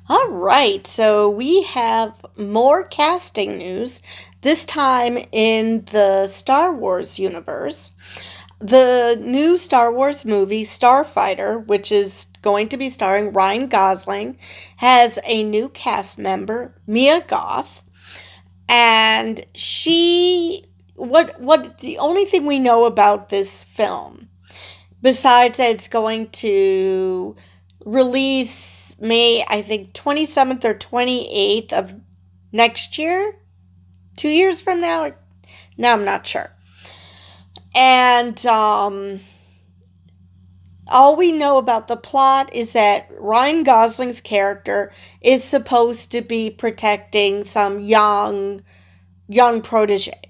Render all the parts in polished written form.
All right, so we have more casting news, this time in the Star Wars universe. The new Star Wars movie, Starfighter, which is going to be starring Ryan Gosling, has a new cast member, Mia Goth, and what the only thing we know about this film, besides that it's going to release May, I think 27th or 28th of next year, 2 years from now. Now I'm not sure. And all we know about the plot is that Ryan Gosling's character is supposed to be protecting some young protege.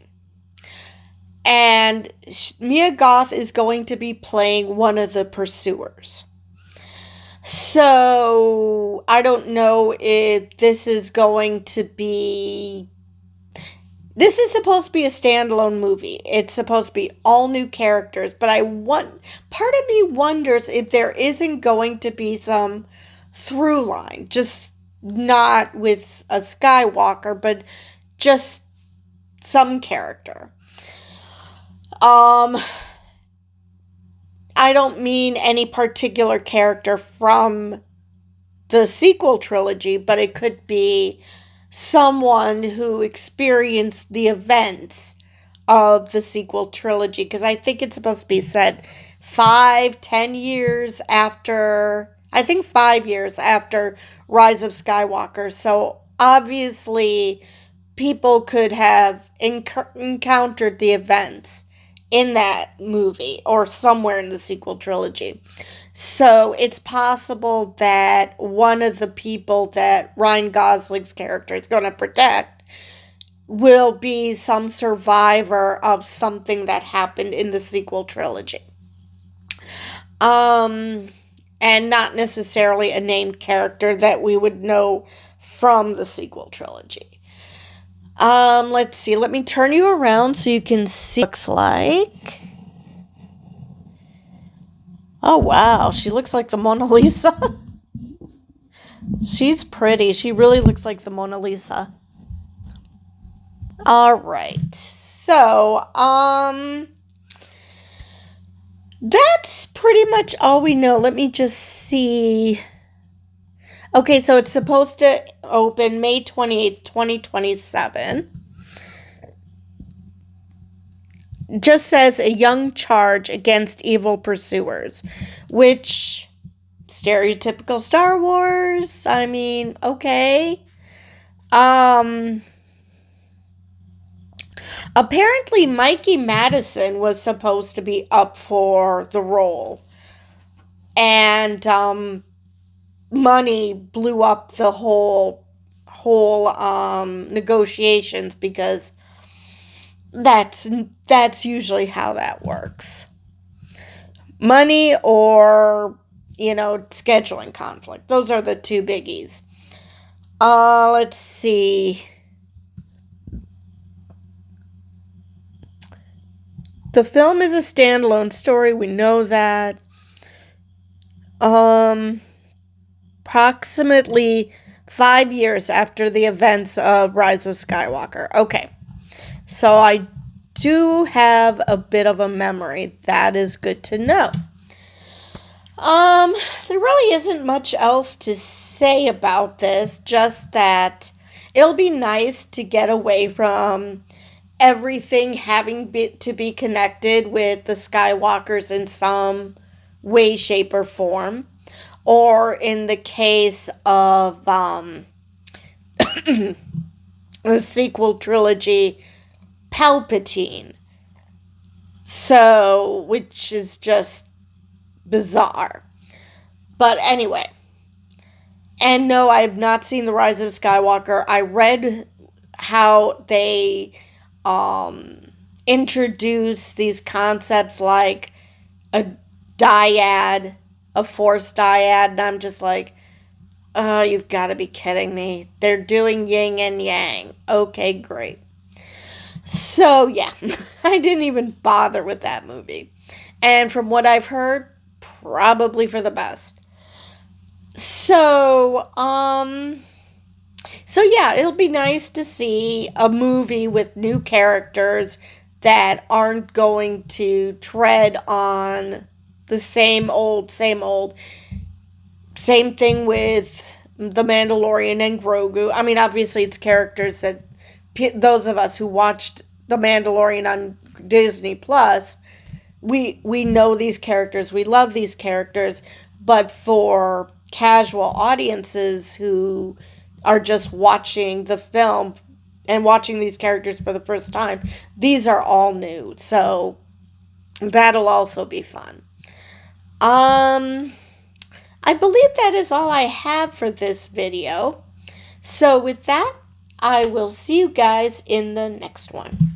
And Mia Goth is going to be playing one of the pursuers. So I don't know if this is going to be. This is supposed to be a standalone movie. It's supposed to be all new characters, but part of me wonders if there isn't going to be some through line, just not with a Skywalker, but just some character. Um I don't mean any particular character from the sequel trilogy, but it could be someone who experienced the events of the sequel trilogy. Because I think it's supposed to be set 5, 10 years after, I think 5 years after Rise of Skywalker. So obviously, people could have encountered the events in that movie or somewhere in the sequel trilogy. So it's possible that one of the people that Ryan Gosling's character is going to protect will be some survivor of something that happened in the sequel trilogy. Um, and not necessarily a named character that we would know from the sequel trilogy. Let's see. Let me turn you around so you can see what it looks like. Oh wow, she looks like the Mona Lisa. She's pretty. She really looks like the Mona Lisa. All right. So, that's pretty much all we know. Let me just see. Okay, so it's supposed to open May 28th, 2027. Just says a young charge against evil pursuers, which stereotypical Star Wars. I mean, okay. Um Apparently Mikey Madison was supposed to be up for the role. And money blew up the whole negotiations because that's usually how that works. Money or scheduling conflict. Those are the two biggies. Let's see. The film is a standalone story. We know that. Approximately 5 years after the events of Rise of Skywalker. Okay. So I do have a bit of a memory. That is good to know. There really isn't much else to say about this, just that it'll be nice to get away from everything having to be connected with the Skywalkers in some way, shape, or form. Or in the case of the sequel trilogy, Palpatine. So, which is just bizarre. But anyway. And no, I have not seen The Rise of Skywalker. I read how they introduce these concepts like a dyad, a force dyad, and I'm just like, oh, you've got to be kidding me. They're doing yin and yang. Okay, great. So, yeah, I didn't even bother with that movie. And from what I've heard, probably for the best. So, so yeah, it'll be nice to see a movie with new characters that aren't going to tread on the same old, same old. Same thing with The Mandalorian and Grogu. I mean, obviously, it's characters that those of us who watched The Mandalorian on Disney Plus, we know these characters, we love these characters, but for casual audiences who are just watching the film and watching these characters for the first time, these are all new. So that'll also be fun. Um I believe that is all I have for this video. So with that, I will see you guys in the next one.